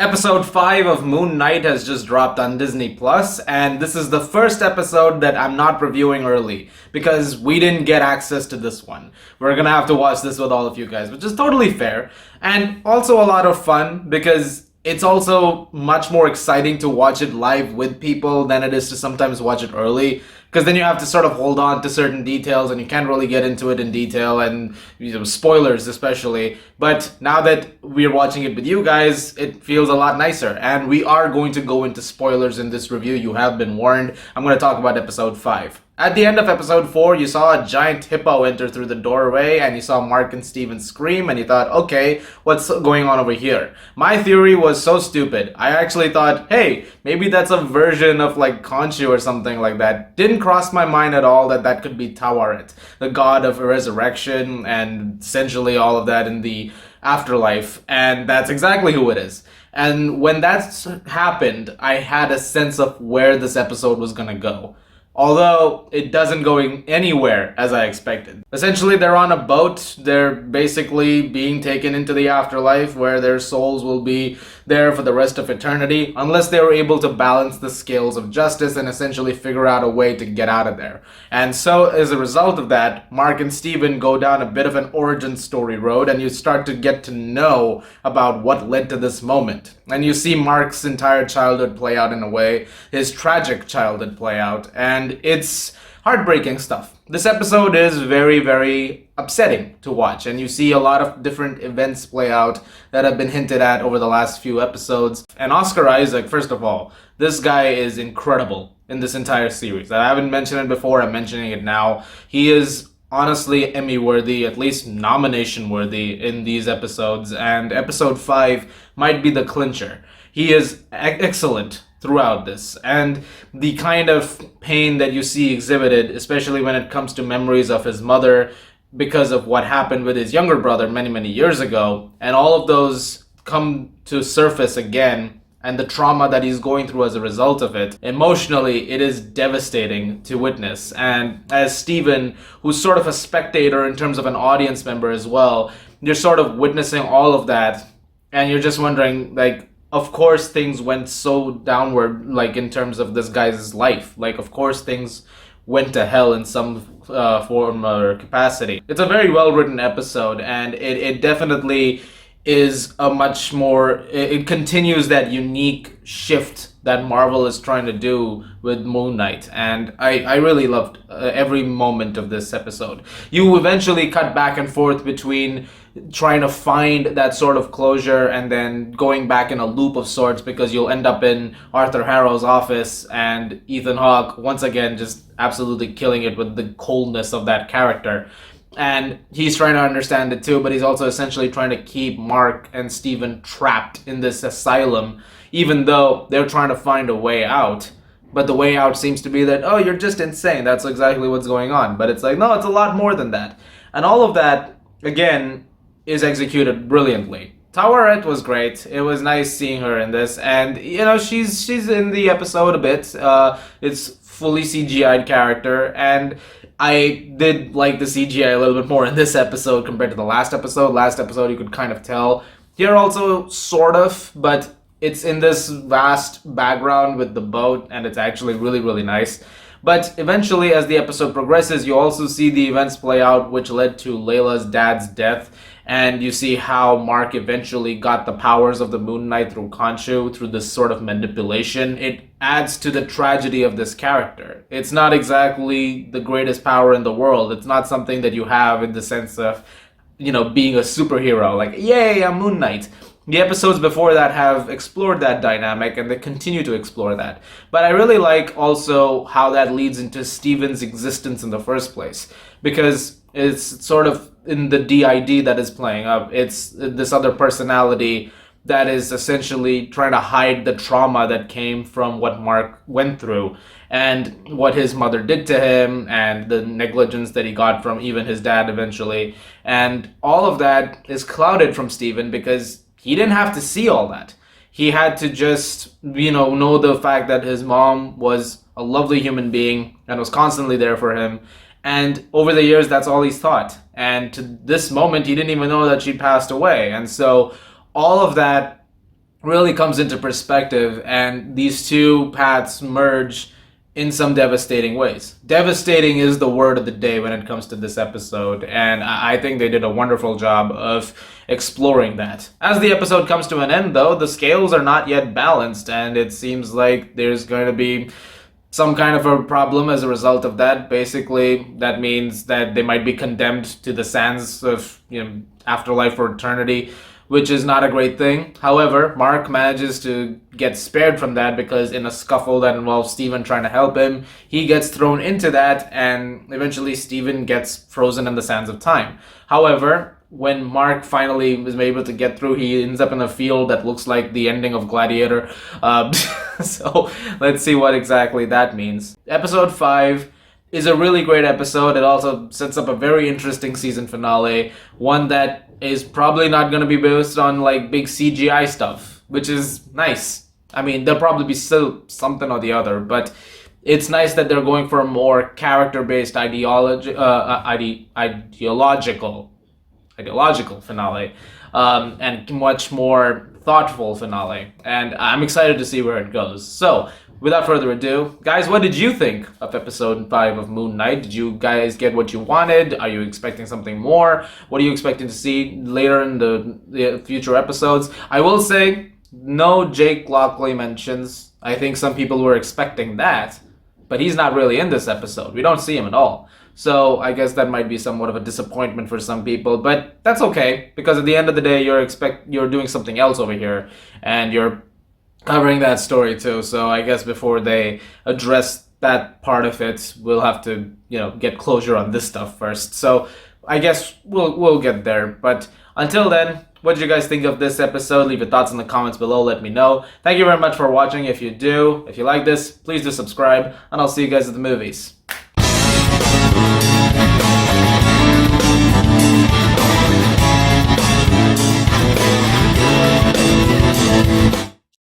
Episode 5 of Moon Knight has just dropped on Disney Plus, and this is the first episode that I'm not reviewing early because we didn't get access to this one. We're gonna have to watch this with all of you guys, which is totally fair, and also a lot of fun because it's also much more exciting to watch it live with people than it is to sometimes watch it early. Because then you have to sort of hold on to certain details and you can't really get into it in detail and spoilers especially. But now that we're watching it with you guys, it feels a lot nicer. And we are going to go into spoilers in this review. You have been warned. I'm going to talk about episode 5. At the end of episode 4, you saw a giant hippo enter through the doorway and you saw Mark and Steven scream and you thought, okay, what's going on over here? My theory was so stupid. I actually thought, hey, maybe that's a version of like Khonshu or something like that. Didn't cross my mind at all that that could be Tawaret, the god of resurrection and essentially all of that in the afterlife. And that's exactly who it is. And when that happened, I had a sense of where this episode was gonna go. Although it doesn't go anywhere as I expected. Essentially, they're on a boat. They're basically being taken into the afterlife where their souls will be there for the rest of eternity unless they were able to balance the scales of justice and essentially figure out a way to get out of there. And so as a result of that, Mark and Steven go down a bit of an origin story road and you start to get to know about what led to this moment. And you see Mark's entire childhood play out in a way, his tragic childhood play out, and it's heartbreaking stuff. This episode is very, very upsetting to watch, and you see a lot of different events play out that have been hinted at over the last few episodes. And Oscar Isaac, first of all, this guy is incredible in this entire series. I haven't mentioned it before, I'm mentioning it now. He is honestly Emmy worthy, at least nomination worthy in these episodes, and episode 5 might be the clincher. He is excellent throughout this, and the kind of pain that you see exhibited, especially when it comes to memories of his mother because of what happened with his younger brother many years ago, and all of those come to surface again, and the trauma that he's going through as a result of it. Emotionally, it is devastating to witness. And as Steven, who's sort of a spectator in terms of an audience member as well, you're sort of witnessing all of that, and you're just wondering, like, of course things went so downward, like in terms of this guy's life. Like, of course things went to hell in some form or capacity. It's a very well-written episode, and it definitely is a much more, it continues that unique shift that Marvel is trying to do with Moon Knight, and I really loved every moment of this episode. You eventually cut back and forth between trying to find that sort of closure and then going back in a loop of sorts because you'll end up in Arthur Harrow's office and Ethan Hawke once again just absolutely killing it with the coldness of that character. And he's trying to understand it too, but he's also essentially trying to keep Mark and Steven trapped in this asylum, even though they're trying to find a way out. But the way out seems to be that, oh, you're just insane. That's exactly what's going on. But it's like, no, it's a lot more than that. And all of that, again, is executed brilliantly. Tawaret was great. It was nice seeing her in this. And, you know, she's in the episode a bit. It's fully CGI'd character. And I did like the CGI a little bit more in this episode compared to the last episode. Last episode, you could kind of tell. Here also, sort of, but it's in this vast background with the boat, and it's actually really nice. But eventually, as the episode progresses, you also see the events play out which led to Layla'S dad's death, and you see how Mark eventually got the powers of the Moon Knight through Khonshu, through this sort of manipulation. It adds to the tragedy of this character. It's not exactly the greatest power in the world. It's not something that you have in the sense of, you know, being a superhero, like, yay, I'm Moon Knight. The episodes before that have explored that dynamic, and they continue to explore that. But I really like also how that leads into Steven's existence in the first place, because it's sort of in the DID that is playing up. It's this other personality that is essentially trying to hide the trauma that came from what Mark went through and what his mother did to him and the negligence that he got from even his dad eventually. And all of that is clouded from Steven because he didn't have to see all that. He had to just, know the fact that his mom was a lovely human being and was constantly there for him. And over the years, that's all he's thought. And to this moment, he didn't even know that she'd passed away. And so all of that really comes into perspective, and these two paths merge in some devastating ways. Devastating is the word of the day when it comes to this episode, and I think they did a wonderful job of exploring that. As the episode comes to an end, though, the scales are not yet balanced, and it seems like there's going to be some kind of a problem as a result of that. Basically, that means that they might be condemned to the sands of, afterlife for eternity, which is not a great thing. However, Mark manages to get spared from that because in a scuffle that involves Steven trying to help him, he gets thrown into that, and eventually Steven gets frozen in the sands of time. However, when Mark finally was able to get through, he ends up in a field that looks like the ending of Gladiator. So let's see what exactly that means. Episode 5 is a really great episode. It also sets up a very interesting season finale, one that is probably not going to be based on like big CGI stuff, which is nice. I mean, there'll probably be still something or the other, but it's nice that they're going for a more character-based ideological finale, and much more thoughtful finale. And I'm excited to see where it goes. So, without further ado, guys, what did you think of episode 5 of Moon Knight? Did you guys get what you wanted? Are you expecting something more? What are you expecting to see later in the future episodes? I will say, no Jake Lockley mentions. I think some people were expecting that, but he's not really in this episode. We don't see him at all. So I guess that might be somewhat of a disappointment for some people, but that's okay, because at the end of the day, you're doing something else over here, and you're covering that story too. So I guess before they address that part of it, we'll have to, get closure on this stuff first. So I guess we'll get there. But until then, what did you guys think of this episode? Leave your thoughts in the comments below. Let me know. Thank you very much for watching. If you like this, please do subscribe, and I'll see you guys at the movies.